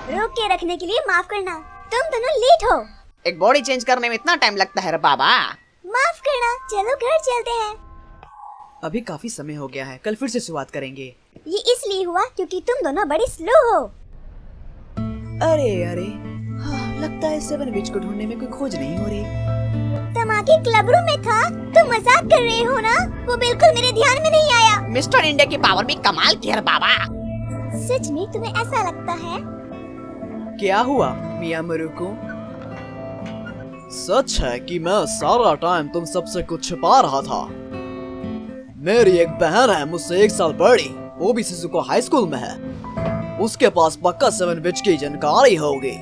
रोक के रखने के लिए माफ करना, तुम दोनों लेट हो। एक बॉडी चेंज करने में इतना टाइम लगता है रे बाबा। माफ करना, चलो घर चलते हैं। अभी काफी समय हो गया है, कल फिर से शुरुआत करेंगे। ये इसलिए हुआ क्योंकि तुम दोनों बड़े स्लो हो। अरे हाँ, लगता है 7 विच को ढूंढने में कोई खोज नहीं हो रही। तुम आगे क्लब रूम में था, तुम मजाक कर रहे हो ना? वो बिल्कुल मेरे ध्यान में नहीं आया। मिस्टर इंडिया की पावर भी कमाल की है बाबा। सच में तुम्हें ऐसा लगता है? क्या हुआ मिया मरुको? सच है कि मैं सारा टाइम तुम सबसे कुछ छिपा रहा था। मेरी एक बहन है मुझसे 1 साल बड़ी, वो भी शिजुको हाई स्कूल में है। उसके पास पक्का 7 विच की जानकारी होगी।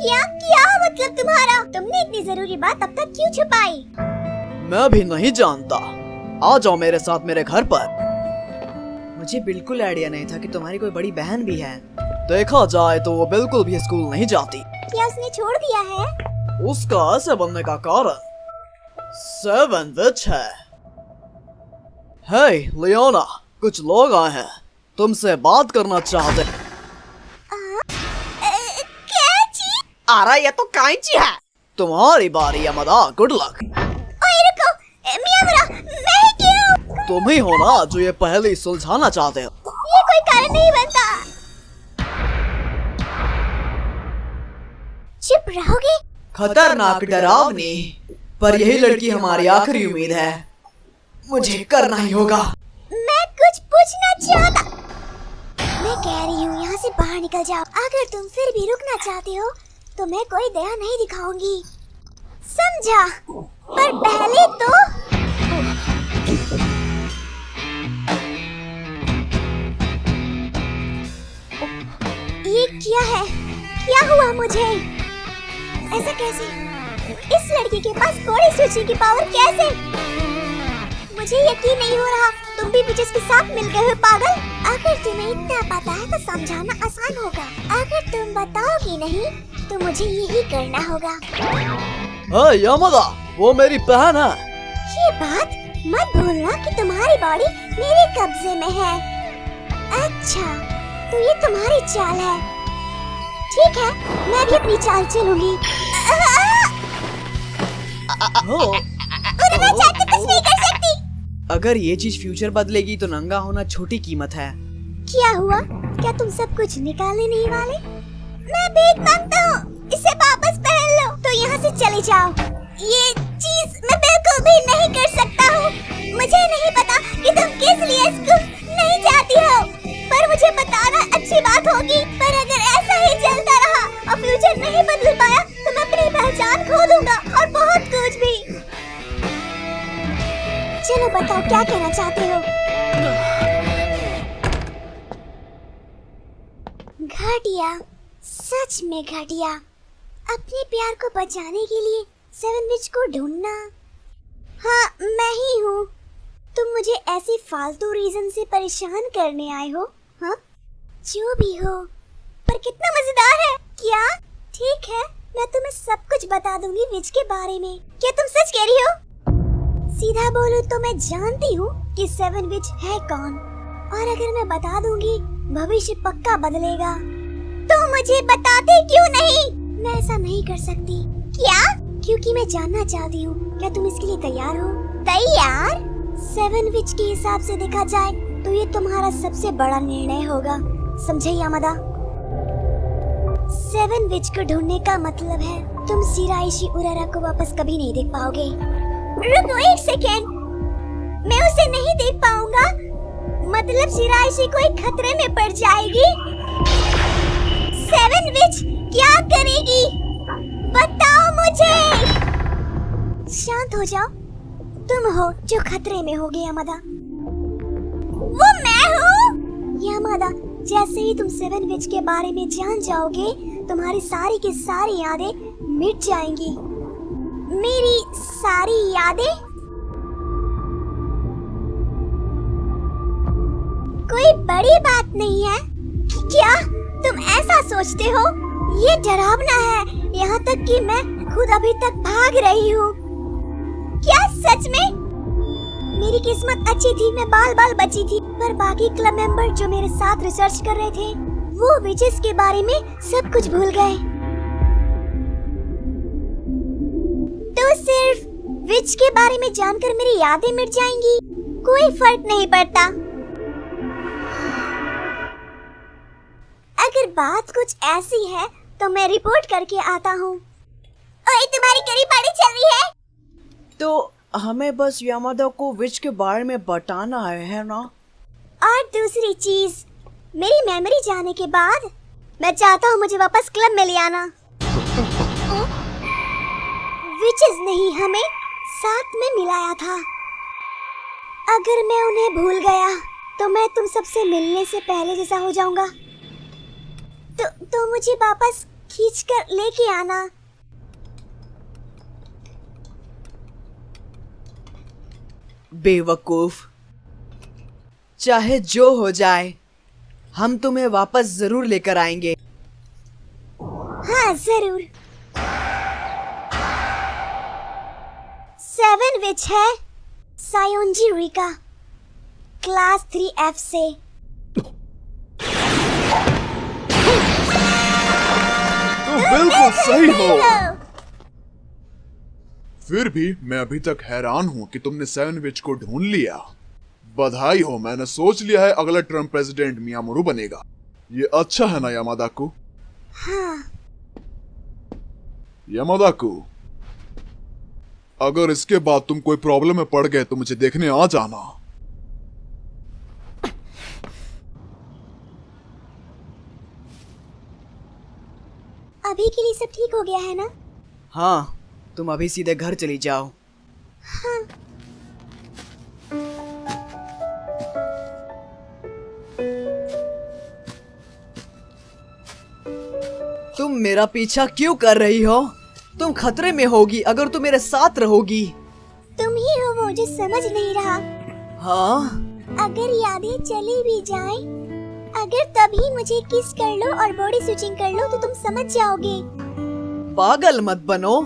क्या मतलब तुम्हारा? तुमने इतनी जरूरी बात अब तक क्यों छुपाई? मैं भी नहीं जानता। आ जाओ मेरे साथ मेरे घर पर। मुझे बिल्कुल आइडिया नहीं था कि तुम्हारी कोई बड़ी बहन भी है। देखा जाए तो वो बिल्कुल भी स्कूल नहीं जाती। क्या उसने छोड़ दिया है? उसका ऐसे बनने का कारण 7 विच है। हे लियोना, कुछ लोग आए हैं, तुमसे बात करना चाहते। आ रहा ये तो कांची है। तुम्हारी बारी यामादा, गुड लक। ओए रुको, मियामुरा, मैं ही क्यों? तुम ही हो ना जो ये पहले सुलझाना चाहते हो। ये कोई कारण नहीं बनता। चुप रहोगे? खतरनाक डरावनी, पर यही लड़की हमारी आखिरी उम्मीद है। मुझे करना ही होगा। मैं कुछ पूछना चाहता। मैं कह रही हूँ यहाँ से बाहर निकल जाओ। अगर तुम फिर भी रुकना चाहते हो तो मैं कोई दया नहीं दिखाऊंगी, समझा? पर पहले तो ये क्या है? क्या हुआ मुझे? ऐसा कैसे? इस लड़की के पास बॉडी स्विचिंग की पावर कैसे? मुझे यकीन नहीं हो रहा। तुम भी मुझे इसके साथ मिल गए हो पागल। अगर तुम्हें इतना पता है तो समझाना आसान होगा। अगर तुम बताओगी नहीं तो मुझे यही करना होगा। यामादा, वो मेरी बहन है। ये बात मत भूलना कि तुम्हारी बॉडी मेरे कब्जे में है। अच्छा, तो ये तुम्हारी चाल है। ठीक है, मैं भी अपनी चाल चलूंगी। उड़ना चाहते कुछ नहीं कर सकती। अगर ये चीज फ्यूचर बदलेगी तो नंगा होना छोटी कीमत है। क्या हुआ? क्या तुम सब कुछ निकालने नहीं वाले? मैं भीख मांगता हूँ, इसे वापस पहन लो तो यहाँ से चले जाओ। ये चीज मैं बिल्कुल भी नहीं कर सकता हूँ। मुझे नहीं पता कि तुम किस लिए स्कूल नहीं जाती हो, पर मुझे बताना अच्छी बात होगी। पर अगर ऐसा ही चलता रहा और फ्यूचर नहीं बदल पाया तो मैं अपनी पहचान खो दूंगा और बहुत कुछ भी। चलो बताओ क्या कहना चाहते हो? घटिया, सच में घटिया। अपने प्यार को बचाने के लिए 7 विच को ढूंढना। हाँ, मैं ही हूँ। तुम मुझे ऐसे फालतू रीजन से परेशान करने आए हो? हाँ, जो भी हो, पर कितना मजेदार है। क्या? ठीक है, मैं तुम्हें सब कुछ बता दूंगी विच के बारे में। क्या तुम सच कह रही हो? सीधा बोलूं तो मैं जानती हूँ कि 7 विच है कौन, और अगर मैं बता दूंगी भविष्य पक्का बदलेगा। तो मुझे बताते क्यों नहीं? मैं ऐसा नहीं कर सकती। क्या? क्योंकि मैं जानना चाहती हूँ। क्या तुम इसके लिए तैयार हो? तैयार? 7 विच के हिसाब से देखा जाए तो ये तुम्हारा सबसे बड़ा निर्णय होगा, समझे यामादा? 7 विच को ढूंढने का मतलब है तुम शिराइशी उरारा को वापस कभी नहीं देख पाओगे। रुको 1 सेकेंड, मैं उसे नहीं देख पाऊंगा? मतलब शिराइशी कोई खतरे में पड़ जाएगी? 7 विच क्या करेगी? बताओ मुझे। शांत हो जाओ। तुम हो जो खतरे में होगे यामादा। वो मैं हूँ? यामादा, जैसे ही तुम 7 विच के बारे में जान जाओगे तुम्हारी सारी की सारी यादें मिट जाएंगी। मेरी सारी यादें? कोई बड़ी बात नहीं है। क्या तुम ऐसा सोचते हो? ये डरावना है, यहाँ तक कि मैं खुद अभी तक भाग रही हूँ। क्या सच में? मेरी किस्मत अच्छी थी, मैं बाल बाल बची थी, पर बाकी क्लब मेंबर जो मेरे साथ रिसर्च कर रहे थे वो विचेस के बारे में सब कुछ भूल गए। तो सिर्फ विच के बारे में जानकर मेरी यादें मिट जाएंगी, कोई फर्क नहीं पड़ता। अगर बात कुछ ऐसी है तो मैं रिपोर्ट करके आता हूँ। ओए, तुम्हारी करी पार्टी चल रही है? तो हमें बस यामादा को विच के बारे में बताना है ना? और दूसरी चीज, मेरी मेमोरी जाने के बाद मैं चाहता हूँ मुझे वापस क्लब में ले आना। विचेस ने ही हमें साथ में मिलाया था। अगर मैं उन्हें भूल गया तो मैं तुम सबसे मिलने से पहले जैसा हो जाऊंगा। तो मुझे वापस खींचकर लेके आना। बेवकूफ, चाहे जो हो जाए हम तुम्हें वापस जरूर लेकर आएंगे। हाँ जरूर। 7 विच है सायोंजी रिका, क्लास 3F से। तो बिल्कुल सही हो। हो। फिर भी मैं अभी तक हैरान हूँ कि तुमने 7 विच को ढूंढ लिया। बधाई हो, मैंने सोच लिया है अगला टर्म प्रेसिडेंट मियामोरू बनेगा। ये अच्छा है ना यामादाकू? हाँ। यामादाकू, अगर इसके बाद तुम कोई प्रॉब्लम में पड़ गए तो मुझे देखने आ जाना। अभी के लिए सब ठीक हो गया है ना? हाँ, तुम अभी सीधे घर चली जाओ। हाँ। तुम मेरा पीछा क्यों कर रही हो? तुम खतरे में होगी अगर तुम मेरे साथ रहोगी। तुम ही हो वो जो समझ नहीं रहा। हाँ? अगर यादें चली भी जाएं, अगर तभी मुझे किस कर लो और बॉडी स्विचिंग कर लो तो तुम समझ जाओगे। पागल मत बनो।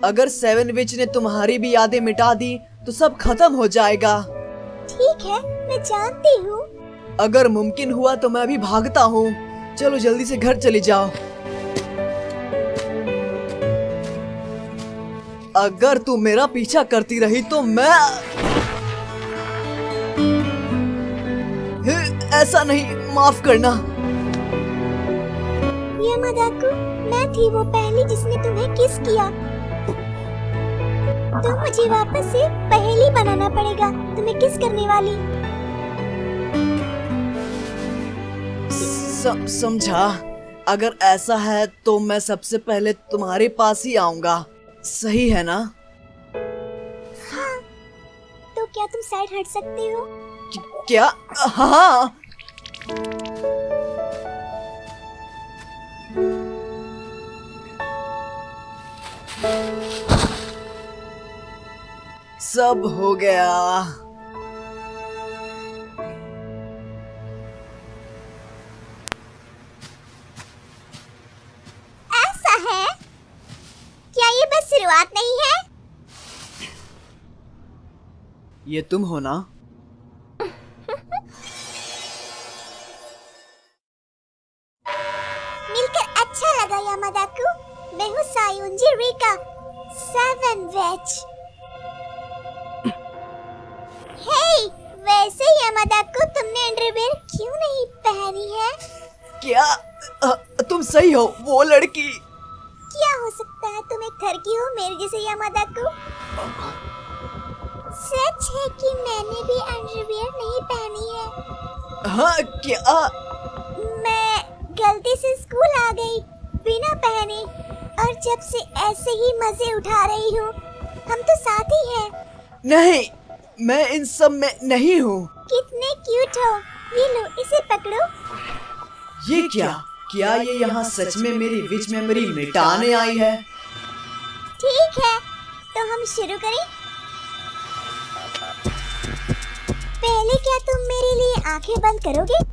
अगर 7 विच ने तुम्हारी भी यादें मिटा दी तो सब खत्म हो जाएगा। ठीक है, मैं जानती हूँ। अगर मुमकिन हुआ तो मैं अभी भागता हूँ। चलो जल्दी से घर चली जाओ। अगर तू मेरा पीछा करती रही तो मैं ऐसा नहीं, माफ करना। यामादाकू, मैं थी वो पहली जिसने तुम्हें किस किया। तो मुझे वापस से पहेली बनाना पड़ेगा तुम्हें किस करने वाली। समझा। अगर ऐसा है तो मैं सबसे पहले तुम्हारे पास ही आऊंगा, सही है ना? हाँ। तो क्या तुम साइड हट सकते हो? क्या? हाँ। सब हो गया। ऐसा है? क्या ये बस शुरुआत नहीं है? ये तुम हो ना? मिलकर अच्छा लगा यामादाकू। मैं हूँ सायोंजी रिका, 7 विच। हे, वैसे यामादाकू तुमने अंडरवेयर क्यों नहीं पहनी है? क्या? तुम सही हो, वो लड़की। क्या हो सकता है, तुम एक थरकी हो मेरे जैसे यामादाकू। सच है कि मैंने भी अंडरवेयर नहीं पहनी है। हाँ, क्या? मैं गलती से स्कूल आ गई बिना पहने, और जब से ऐसे ही मजे उठा रही हूँ। हम तो साथ ही हैं। नहीं, मैं इन सब में नहीं हूँ। कितने क्यूट हो। ये लो, इसे पकड़ो। ये क्या? क्या ये यहाँ सच में मेरी विच मेमोरी मिटाने आई है? ठीक है, तो हम शुरू करें। पहले क्या तुम मेरे लिए आंखें बंद करोगे?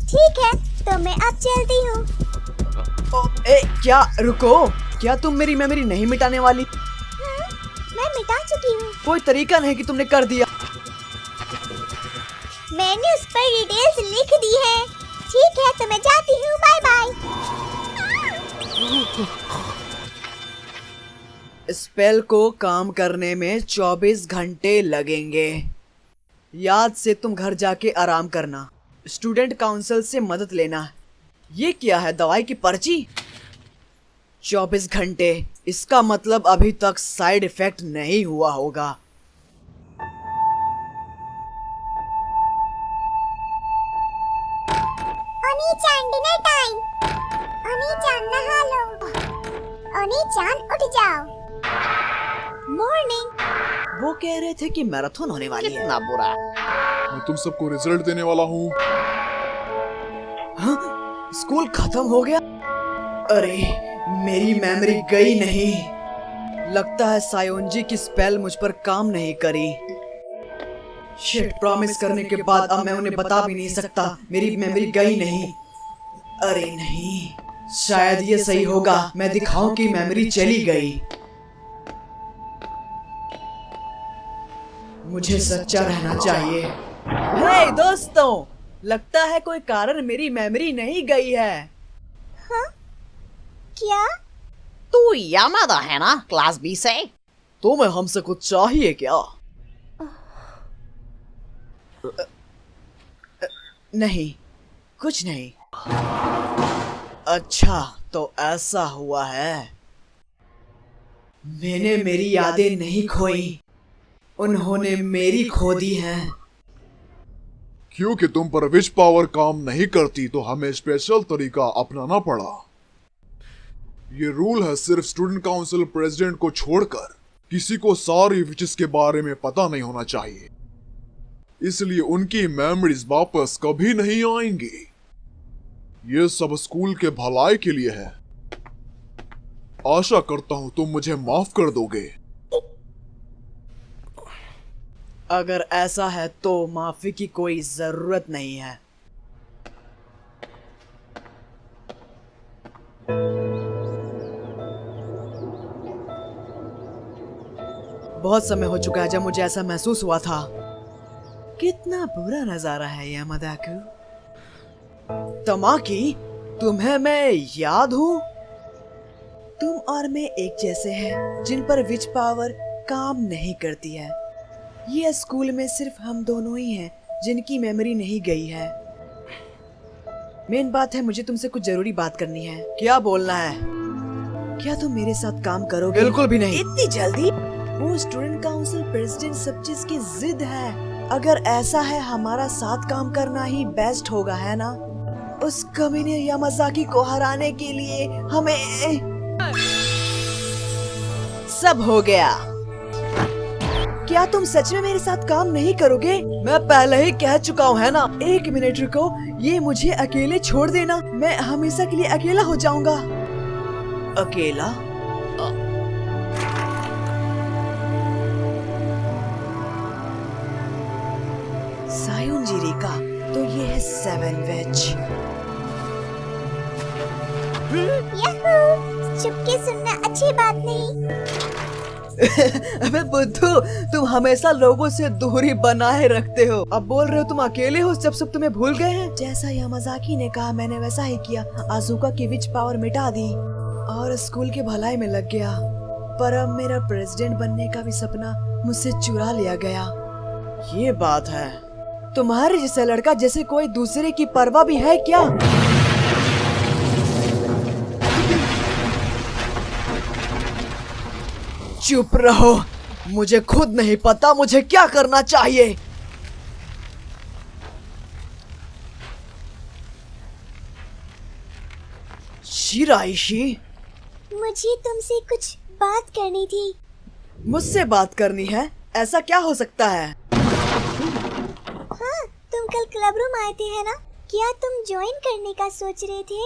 ठीक है, तो मैं अब चलती हूँ। क्या? रुको, क्या तुम मेरी मेमोरी नहीं मिटाने वाली? मैं मिटा चुकी हूँ। कोई तरीका नहीं कि तुमने कर दिया। मैंने उस पर डिटेल्स लिख दी है। ठीक है, तो मैं जाती हूँ। Bye bye. स्पेल को काम करने में 24 घंटे लगेंगे। याद से तुम घर जाके आराम करना। स्टूडेंट काउंसिल से मदद लेना। ये क्या है, दवाई की पर्ची? 24 घंटे, इसका मतलब अभी तक साइड इफेक्ट नहीं हुआ होगा। ओनी-चान डिनर टाइम। ओनी-चान नहा लो। ओनी-चान उठ जाओ। मॉर्निंग। वो कह रहे थे कि मैराथन होने वाली है। कितना बुरा। मैं तुम सबको रिजल्ट देने वाला हूँ। हाँ? स्कूल खत्म हो गया? अरे मेरी मेमोरी गई नहीं। लगता है सायोंजी की स्पेल मुझ पर काम नहीं करी। शिट, प्रॉमिस करने के बाद अब मैं उन्हें बता भी नहीं सकता। मेरी मेमोरी गई नहीं। अरे नहीं, शायद ये सही होगा, मैं दिखाऊं कि मेमोरी चली गई। मुझे सच्चा रहना चाहिए। हे दोस्तों, लगता है कोई कारण मेरी मेमोरी नहीं गई है। हाँ? क्या? तू यामादा है ना, क्लास बी से? तुम्हें हमसे कुछ चाहिए क्या? नहीं, कुछ नहीं। अच्छा, तो ऐसा हुआ है। मैंने मेरी यादें नहीं खोई, उन्होंने मेरी खो दी हैं। क्योंकि तुम पर विच पावर काम नहीं करती तो हमें स्पेशल तरीका अपनाना पड़ा। ये रूल है, सिर्फ स्टूडेंट काउंसिल प्रेसिडेंट को छोड़कर किसी को सारी विचेस के बारे में पता नहीं होना चाहिए। इसलिए उनकी मेमोरीज वापस कभी नहीं आएंगी। ये सब स्कूल के भलाई के लिए है। आशा करता हूँ तुम मुझे माफ कर दोगे। अगर ऐसा है तो माफी की कोई जरूरत नहीं है। बहुत समय हो चुका है जब मुझे ऐसा महसूस हुआ था। कितना बुरा नजारा है यामादा-कु। तमाकी, तुम्हें मैं याद हूँ? तुम और मैं एक जैसे हैं, जिन पर विच पावर काम नहीं करती है। ये स्कूल में सिर्फ हम दोनों ही हैं जिनकी मेमोरी नहीं गई है। मेन बात है, मुझे तुमसे कुछ जरूरी बात करनी है। क्या बोलना है? क्या तुम मेरे साथ काम करोगे? बिल्कुल भी नहीं। इतनी जल्दी? वो स्टूडेंट काउंसिल प्रेसिडेंट सब चीज की जिद है। अगर ऐसा है, हमारा साथ काम करना ही बेस्ट होगा, है ना? उस कमीने यामाज़ाकी को हराने के लिए हमें सब हो गया। क्या तुम सच में मेरे साथ काम नहीं करोगे? मैं पहले ही कह चुका हूँ, है ना? 1 मिनट रुको, ये मुझे अकेले छोड़ देना। मैं हमेशा के लिए अकेला हो जाऊंगा। अकेला? सायोंजी रिका, तो ये है 7 वेज। याहू! चुपके सुनना अच्छी बात नहीं। अबे बुद्धू, तुम हमेशा लोगों से दूरी बनाए रखते हो। अब बोल रहे हो तुम अकेले हो जब सब तुम्हें भूल गए हैं? जैसा यामाज़ाकी ने कहा, मैंने वैसा ही किया। आजुका की विच पावर मिटा दी और स्कूल के भलाई में लग गया। पर अब मेरा प्रेसिडेंट बनने का भी सपना मुझसे चुरा लिया गया। ये बात है। तुम्हारे जैसा लड़का जैसे कोई दूसरे की परवाह भी है क्या? चुप रहो, मुझे खुद नहीं पता मुझे क्या करना चाहिए। शिराइशी, मुझे तुमसे कुछ बात करनी थी। मुझसे बात करनी है? ऐसा क्या हो सकता है? हाँ, तुम कल क्लब रूम आए थे, है ना? क्या तुम ज्वाइन करने का सोच रहे थे?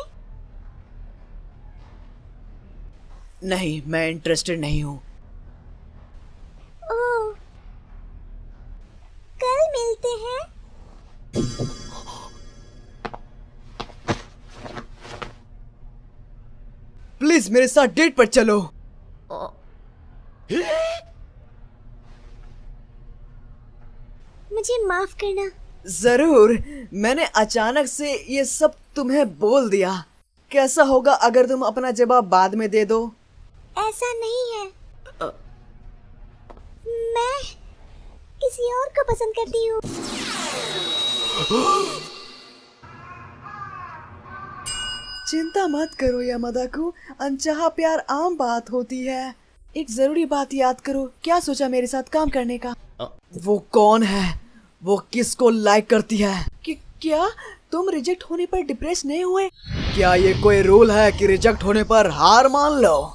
नहीं, मैं इंटरेस्टेड नहीं हूँ। ओह, कल मिलते हैं। प्लीज मेरे साथ डेट पर चलो। मुझे माफ करना, जरूर। मैंने अचानक से ये सब तुम्हें बोल दिया। कैसा होगा अगर तुम अपना जवाब बाद में दे दो? ऐसा नहीं है, मैं किसी और को पसंद करती हूँ। चिंता मत करो यामादा-कुं, अनचाहा प्यार आम बात होती है। एक जरूरी बात याद करो, क्या सोचा मेरे साथ काम करने का? वो कौन है? वो किसको लाइक करती है? क्या तुम रिजेक्ट होने पर डिप्रेस नहीं हुए? क्या ये कोई रूल है कि रिजेक्ट होने पर हार मान लो?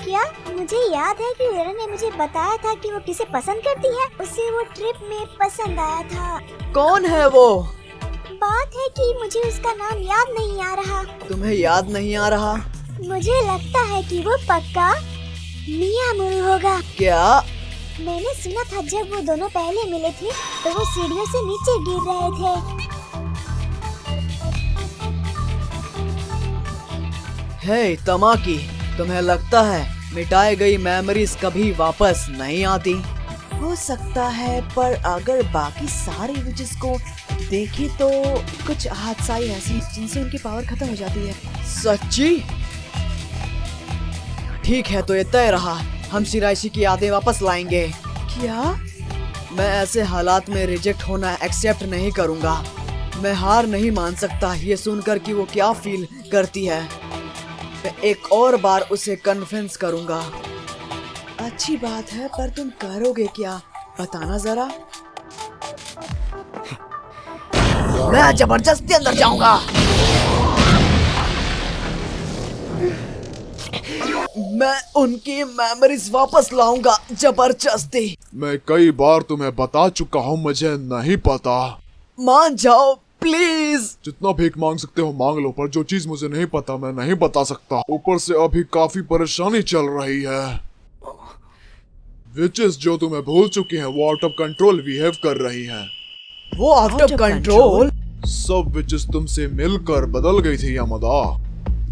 क्या मुझे याद है कि वेरा ने मुझे बताया था कि वो किसे पसंद करती है। उसे वो ट्रिप में पसंद आया था। कौन है वो? बात है कि मुझे उसका नाम याद नहीं आ रहा। तुम्हें याद नहीं आ रहा? मुझे लगता है कि वो पक्का मियामुरु होगा। क्या? मैंने सुना था जब वो दोनों पहले मिले थे तो वो सीढ़ियों से नीचे गिर रहे थे। हे तमाकी, तुम्हें लगता है मिटाई गई मेमोरीज कभी वापस नहीं आती? हो सकता है, पर अगर बाकी सारे विचेस को देखें तो कुछ हादसाएं ऐसी जिनसे उनकी पावर खत्म हो जाती है। सच्ची? ठीक है, तो ये तय रहा, हम शिराइशी की यादें वापस लाएंगे। क्या? मैं ऐसे हालात में रिजेक्ट होना एक्सेप्ट नहीं करूंगा। मैं हार नहीं मान सकता ये सुनकर कि वो क्या फील करती है। मैं एक और बार उसे कन्विंस करूंगा। अच्छी बात है, पर तुम करोगे क्या? बताना जरा। मैं जबरदस्ती अंदर जाऊंगा। मैं उनकी मेमोरीज वापस लाऊंगा जबरदस्ती। मैं कई बार तुम्हें बता चुका हूँ, मुझे नहीं पता। मान जाओ प्लीज। जितना भीख मांग सकते हो मांग लो, पर जो चीज मुझे नहीं पता मैं नहीं बता सकता। ऊपर से अभी काफी परेशानी चल रही है। विचेस जो तुम्हें भूल चुकी हैं वो आउट ऑफ कंट्रोल बिहेव कर रही हैं। वो आउट ऑफ कंट्रोल? सब विचेस तुमसे मिलकर बदल गई थी यामादा,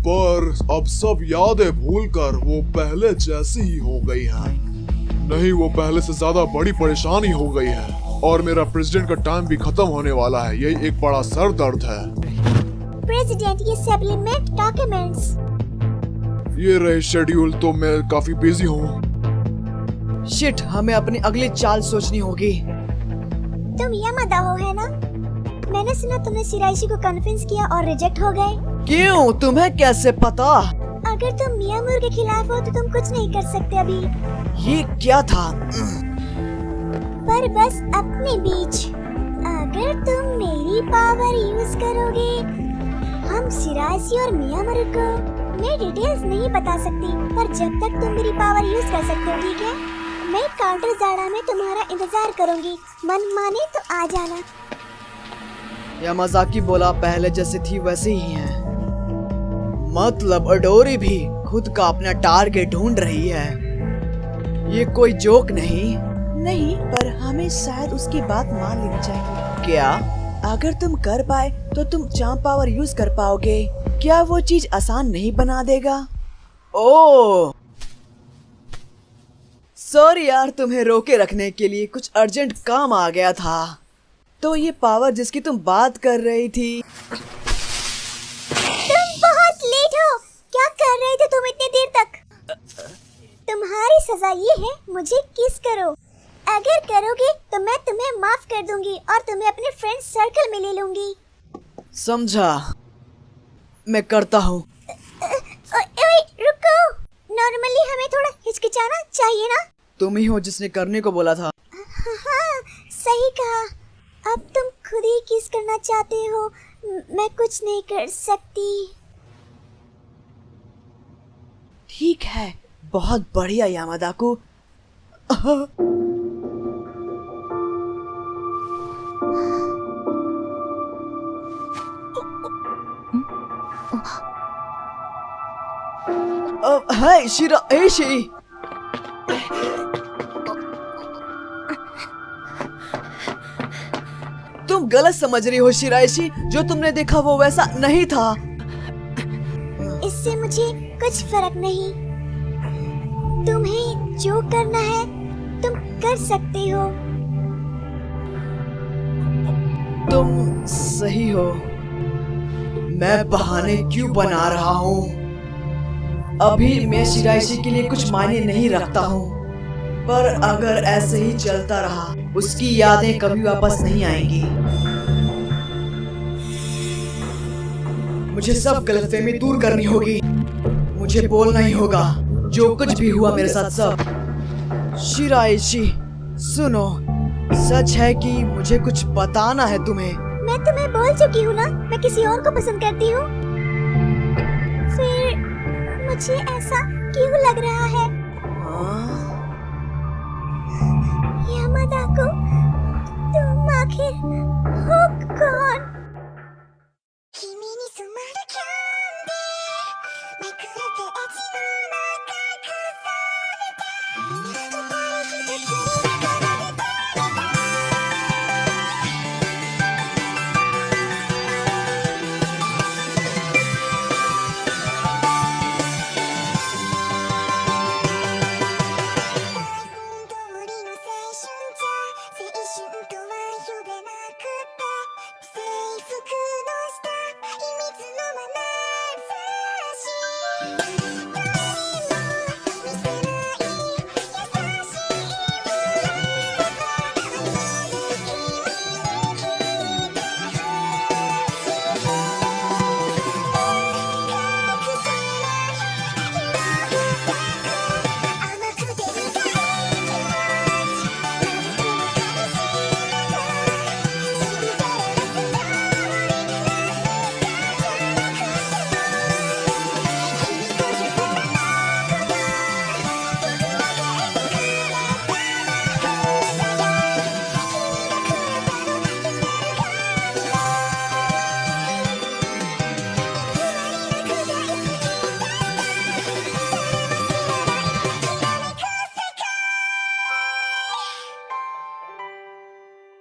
पर अब सब यादें भूलकर वो पहले जैसी ही हो गई है। नहीं, वो पहले से ज्यादा बड़ी परेशानी हो गई है और मेरा प्रेसिडेंट का टाइम भी खत्म होने वाला है। यही एक बड़ा सर दर्द है। प्रेसिडेंट, ये सप्लीमेंट डॉक्यूमेंट्स। ये रहे शेड्यूल, तो मैं काफी बिजी हूँ। शिट, हमें अपनी अगली चाल सोचनी होगी। तुम यामादा हो, है ना? मैंने सुना तुमने शिराइशी को कन्विंस किया और रिजेक्ट हो गए। क्यों? तुम्हें कैसे पता? अगर तुम मियामुरु के खिलाफ हो तो तुम कुछ नहीं कर सकते अभी। ये क्या था? पर बस अपने बीच, अगर तुम मेरी पावर यूज करोगे, हम शिराइशी और मियामुरु को, मैं डिटेल्स नहीं बता सकती, पर जब तक तुम मेरी पावर यूज कर सकते हो, ठीक है? मैं काउंटर जाड़ा में तुम्हारा इंतजार करूंगी। मन माने तो आ जाना। यामाज़ाकी बोला, पहले जैसे थी वैसे ही है। मतलब अडोरी भी खुद का अपना टारगेट ढूंढ रही है। ये कोई जोक नहीं। नहीं, पर हमें शायद उसकी बात मान लेनी चाहिए। क्या? अगर तुम कर पाए तो तुम चार्म पावर यूज कर पाओगे। क्या वो चीज आसान नहीं बना देगा? ओह सॉरी यार, तुम्हें रोके रखने के लिए कुछ अर्जेंट काम आ गया था। तो ये पावर जिसकी तुम बात कर रही थी। तुम बहुत लेट हो। क्या कर रहे थे तुम इतनी देर तक? तुम्हारी सजा ये है, मुझे किस करो। अगर करोगे तो मैं तुम्हें माफ कर दूंगी और तुम्हें अपने फ्रेंड सर्कल में ले लूंगी। समझा, मैं करता हूँ। ओए रुको, नॉर्मली हमें थोड़ा हिचकिचाना चाहिए ना? तुम ही हो जिसने करने को बोला था। हाँ, सही कहा। अब तुम खुद ही किस करना चाहते हो, मैं कुछ नहीं कर सकती। ठीक है, बहुत बढ़िया यामादा-कुं। हाय शिराइशी। तुम गलत समझ रही हो शिराइशी, जो तुमने देखा वो वैसा नहीं था। इससे मुझे कुछ फर्क नहीं। तुम्हें जो करना है तुम कर सकते हो। तुम सही हो। मैं बहाने क्यों बना रहा हूँ? अभी मैं शिराइशी के लिए कुछ मायने नहीं रखता हूँ, पर अगर ऐसे ही चलता रहा उसकी यादें कभी वापस नहीं आएंगी। मुझे सब गलतफहमी दूर करनी होगी। मुझे बोलना ही होगा जो कुछ भी हुआ मेरे साथ सब। शिराइशी सुनो, सच है कि मुझे कुछ बताना है तुम्हें। मैं तुम्हें बोल चुकी हूँ ना, मैं किसी और को पसंद करती हूँ। फिर मुझे ऐसा क्यों लग रहा है? हाँ?